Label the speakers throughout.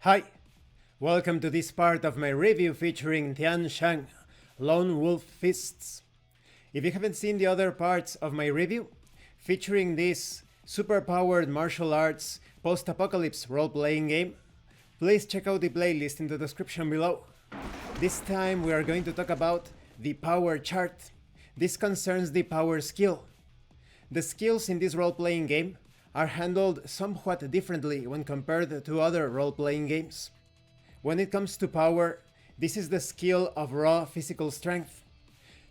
Speaker 1: Hi, welcome to this part of my review featuring Tian Shang, Lone Wolf Fists. If you haven't seen the other parts of my review, featuring this super-powered martial arts post-apocalypse role-playing game, please check out the playlist in the description below. This time we are going to talk about the power chart. This concerns the power skill. The skills in this role-playing game are handled somewhat differently when compared to other role-playing games. When it comes to power, this is the skill of raw physical strength.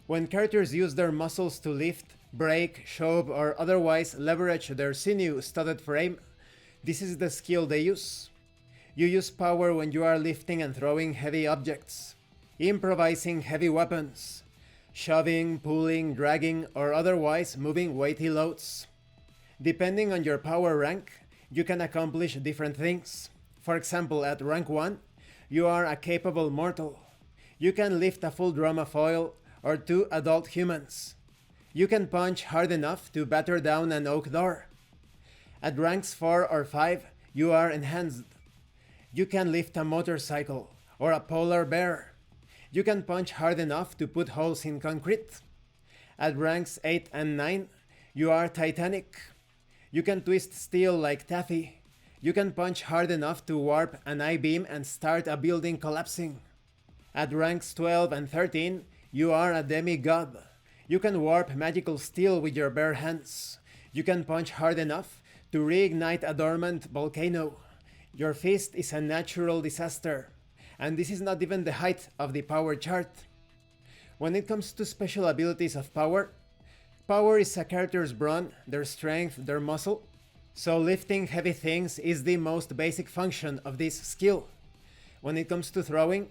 Speaker 1: When characters use their muscles to lift, break, shove, or otherwise leverage their sinew-studded frame, this is the skill they use. You use power when you are lifting and throwing heavy objects, improvising heavy weapons, shoving, pulling, dragging, or otherwise moving weighty loads. Depending on your power rank, you can accomplish different things. For example, at rank 1, you are a capable mortal. You can lift a full drum of oil or 2 adult humans. You can punch hard enough to batter down an oak door. At ranks 4 or 5, you are enhanced. You can lift a motorcycle or a polar bear. You can punch hard enough to put holes in concrete. At ranks 8 and 9, you are titanic. You can twist steel like taffy. You can punch hard enough to warp an I-beam and start a building collapsing. At ranks 12 and 13, you are a demigod. You can warp magical steel with your bare hands. You can punch hard enough to reignite a dormant volcano. Your fist is a natural disaster. And this is not even the height of the power chart. When it comes to special abilities of power, power is a character's brawn, their strength, their muscle. So lifting heavy things is the most basic function of this skill. When it comes to throwing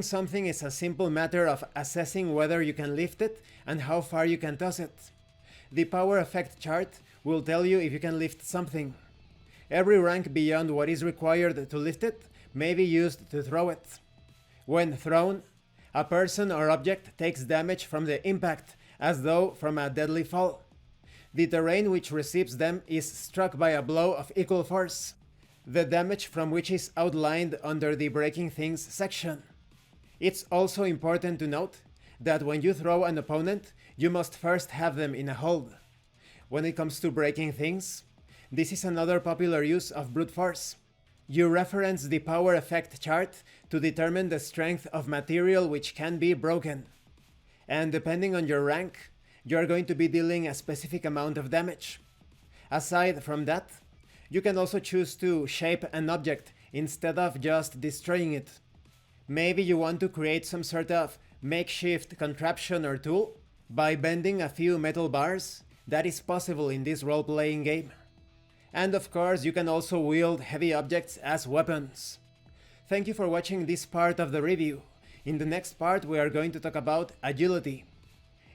Speaker 1: something is a simple matter of assessing whether you can lift it and how far you can toss it. The power effect chart will tell you if you can lift something. Every rank beyond what is required to lift it may be used to throw it. When thrown, a person or object takes damage from the impact as though from a deadly fall. The terrain which receives them is struck by a blow of equal force, the damage from which is outlined under the breaking things section. It's also important to note that when you throw an opponent, you must first have them in a hold. When it comes to breaking things, this is another popular use of brute force. You reference the power effect chart to determine the strength of material which can be broken. And depending on your rank, you are going to be dealing a specific amount of damage. Aside from that, you can also choose to shape an object instead of just destroying it. Maybe you want to create some sort of makeshift contraption or tool by bending a few metal bars. That is possible in this role-playing game. And of course, you can also wield heavy objects as weapons. Thank you for watching this part of the review. In the next part, we are going to talk about agility.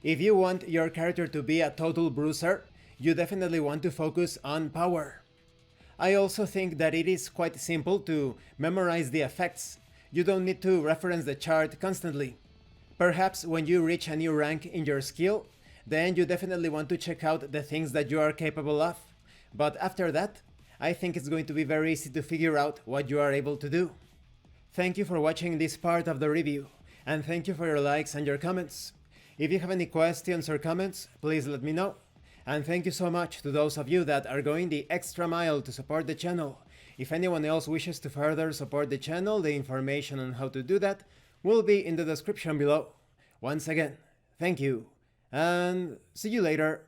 Speaker 1: If you want your character to be a total bruiser, you definitely want to focus on power. I also think that it is quite simple to memorize the effects. You don't need to reference the chart constantly. Perhaps when you reach a new rank in your skill, then you definitely want to check out the things that you are capable of. But after that, I think it's going to be very easy to figure out what you are able to do. Thank you for watching this part of the review, and thank you for your likes and your comments. If you have any questions or comments, please let me know. And thank you so much to those of you that are going the extra mile to support the channel. If anyone else wishes to further support the channel, the information on how to do that will be in the description below. Once again, thank you, and see you later.